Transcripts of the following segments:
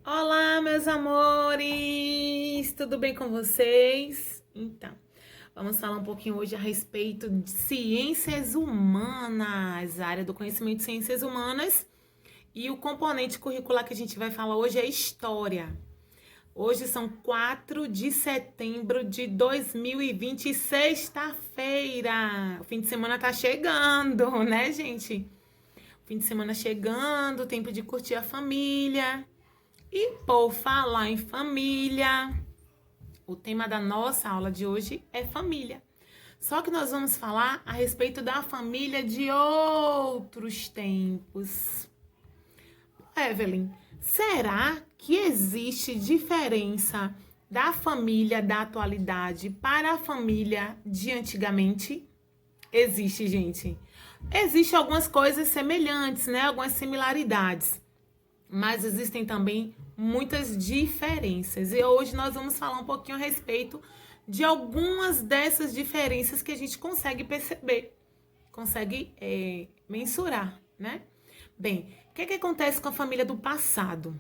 Olá, meus amores! Tudo bem com vocês? Então, vamos falar um pouquinho hoje a respeito de ciências humanas, a área do conhecimento de ciências humanas. E o componente curricular que a gente vai falar hoje é história. Hoje são 4 de setembro de 2020, sexta-feira. O fim de semana tá chegando, né, gente? Fim de semana chegando, tempo de curtir a família. E por falar em família, o tema da nossa aula de hoje é família. Só que nós vamos falar a respeito da família de outros tempos. Evelyn, será que existe diferença da família da atualidade para a família de antigamente? Existe, gente. Existem algumas coisas semelhantes, né? Algumas similaridades. Mas existem também muitas diferenças. E hoje nós vamos falar um pouquinho a respeito de algumas dessas diferenças que a gente consegue perceber, consegue mensurar, né? Bem, o que acontece com a família do passado?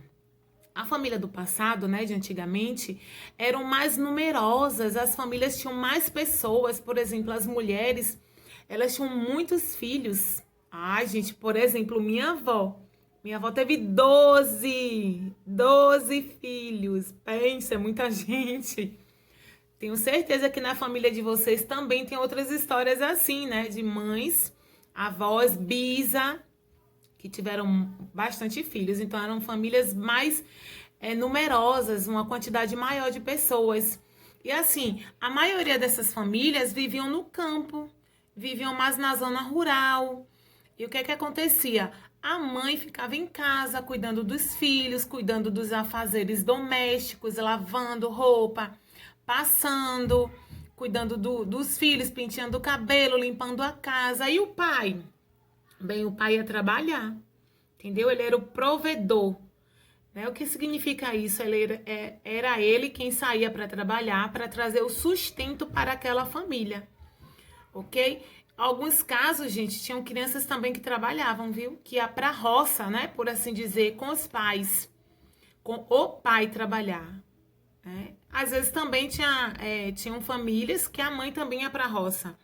A família do passado, né, de antigamente, eram mais numerosas, as famílias tinham mais pessoas, por exemplo, as mulheres, elas tinham muitos filhos. Ai, gente, por exemplo, minha avó teve 12 filhos. Pensa, é muita gente. Tenho certeza que na família de vocês também tem outras histórias assim, né? De mães, avós, bisa, que tiveram bastante filhos. Então eram famílias mais numerosas, uma quantidade maior de pessoas. E assim, a maioria dessas famílias viviam no campo, viviam mais na zona rural. E o que acontecia? A mãe ficava em casa, cuidando dos filhos, cuidando dos afazeres domésticos, lavando roupa, passando, cuidando dos filhos, penteando o cabelo, limpando a casa. E o pai? Bem, o pai ia trabalhar, entendeu? Ele era o provedor. Né? O que significa isso? Era ele quem saía para trabalhar, para trazer o sustento para aquela família, ok? Alguns casos, gente, tinham crianças também que trabalhavam, viu? Que ia pra roça, né? Por assim dizer, com os pais. Com o pai trabalhar. Né? Às vezes também tinham famílias que a mãe também ia pra roça.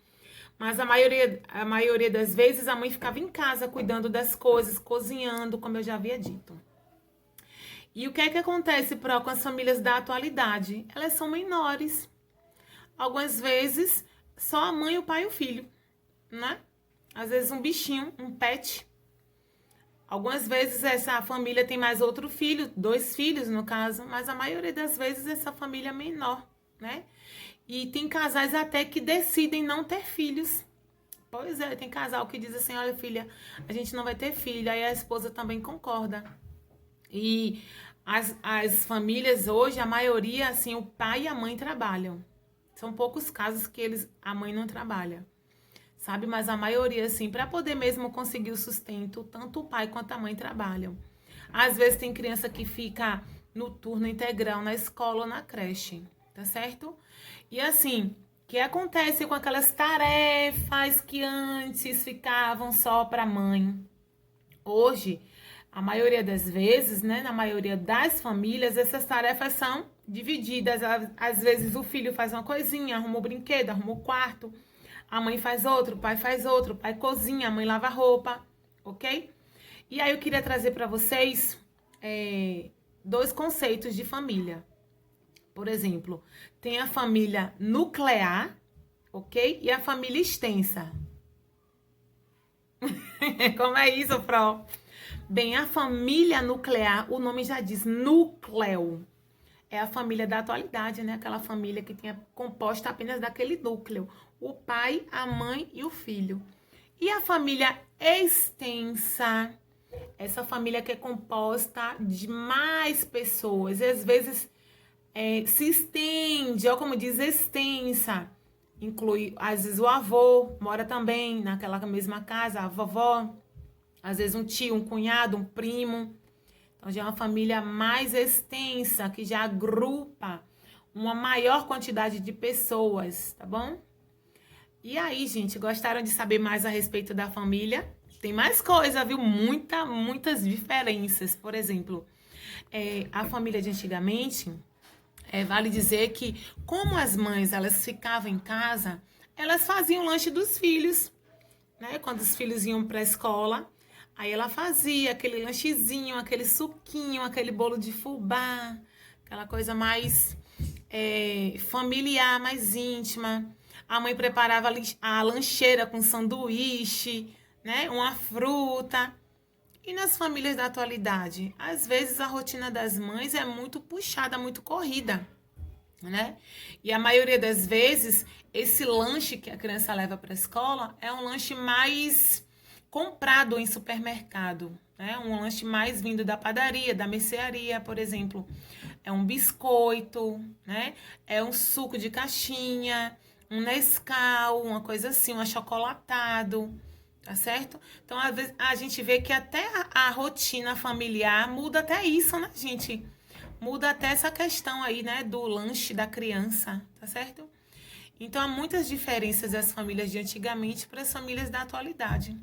Mas a maioria das vezes a mãe ficava em casa cuidando das coisas, cozinhando, como eu já havia dito. E o que acontece com as famílias da atualidade? Elas são menores. Algumas vezes só a mãe, o pai e o filho, né? Às vezes um bichinho, um pet. Algumas vezes essa família tem mais outro filho, 2 filhos no caso, mas a maioria das vezes essa família é menor, né? E tem casais até que decidem não ter filhos. Pois é, tem casal que diz assim, olha filha, a gente não vai ter filho, aí a esposa também concorda. E as famílias hoje, a maioria, assim, o pai e a mãe trabalham. São poucos casos que a mãe não trabalha, sabe? Mas a maioria, assim, para poder mesmo conseguir o sustento, tanto o pai quanto a mãe trabalham. Às vezes tem criança que fica no turno integral na escola ou na creche, tá certo? E assim, o que acontece com aquelas tarefas que antes ficavam só para a mãe? Hoje, a maioria das vezes, né, na maioria das famílias, essas tarefas são divididas. Às vezes o filho faz uma coisinha, arruma o brinquedo, arruma o quarto, a mãe faz outro, o pai faz outro, o pai cozinha, a mãe lava a roupa, ok? E aí eu queria trazer para vocês 2 conceitos de família. Por exemplo, tem a família nuclear, ok? E a família extensa. Como é isso, Pro? Bem, a família nuclear, o nome já diz núcleo. É a família da atualidade, né? Aquela família que tinha composta apenas daquele núcleo. O pai, a mãe e o filho. E a família extensa, essa família que é composta de mais pessoas. E às vezes se estende, ó, como diz, extensa. Inclui, às vezes, o avô mora também naquela mesma casa, a vovó. Às vezes um tio, um cunhado, um primo. Então já é uma família mais extensa, que já agrupa uma maior quantidade de pessoas, tá bom? E aí, gente, gostaram de saber mais a respeito da família? Tem mais coisa, viu? Muitas diferenças. Por exemplo, A família de antigamente, vale dizer que, como as mães elas ficavam em casa, elas faziam o lanche dos filhos, né? Quando os filhos iam para a escola, aí ela fazia aquele lanchezinho, aquele suquinho, aquele bolo de fubá, aquela coisa mais familiar, mais íntima. A mãe preparava a lancheira com sanduíche, né? Uma fruta. E nas famílias da atualidade? Às vezes a rotina das mães é muito puxada, muito corrida, né? E a maioria das vezes, esse lanche que a criança leva para a escola é um lanche mais comprado em supermercado, né? Um lanche mais vindo da padaria, da mercearia, por exemplo. É um biscoito, né? É um suco de caixinha, um Nescau, uma coisa assim, um achocolatado, tá certo? Então, às vezes, a gente vê que até a rotina familiar muda até isso, né, gente? Muda até essa questão aí, né, do lanche da criança, tá certo? Então, há muitas diferenças das famílias de antigamente para as famílias da atualidade,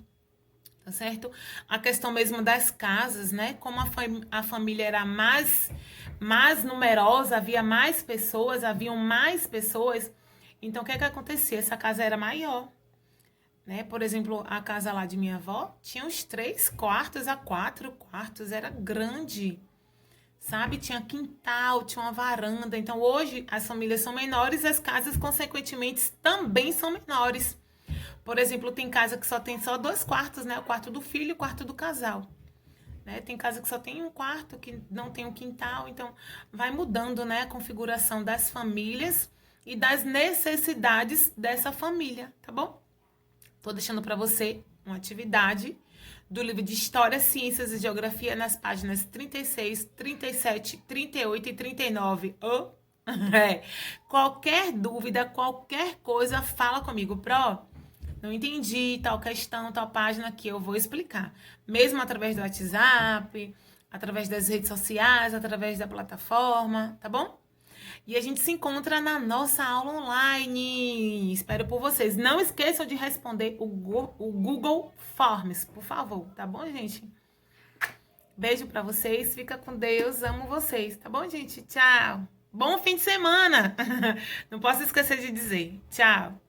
tá certo? A questão mesmo das casas, né? Como a família era mais numerosa, haviam mais pessoas, então o que é que acontecia? Essa casa era maior, né? Por exemplo, a casa lá de minha avó tinha uns 3 quartos a 4 quartos, era grande, sabe? Tinha quintal, tinha uma varanda. Então, hoje, as famílias são menores, as casas, consequentemente, também são menores. Por exemplo, tem casa que só tem só 2 quartos, né? O quarto do filho e o quarto do casal. Né? Tem casa que só tem um quarto, que não tem um quintal. Então, vai mudando, né, a configuração das famílias e das necessidades dessa família, tá bom? Tô deixando para você uma atividade do livro de História, Ciências e Geografia nas páginas 36, 37, 38 e 39. Oh, Qualquer dúvida, qualquer coisa, fala comigo, Pro. Não entendi tal questão, tal página que eu vou explicar. Mesmo através do WhatsApp, através das redes sociais, através da plataforma, tá bom? E a gente se encontra na nossa aula online. Espero por vocês. Não esqueçam de responder o Google Forms, por favor, tá bom, gente? Beijo pra vocês, fica com Deus, amo vocês, tá bom, gente? Tchau. Bom fim de semana. Não posso esquecer de dizer. Tchau.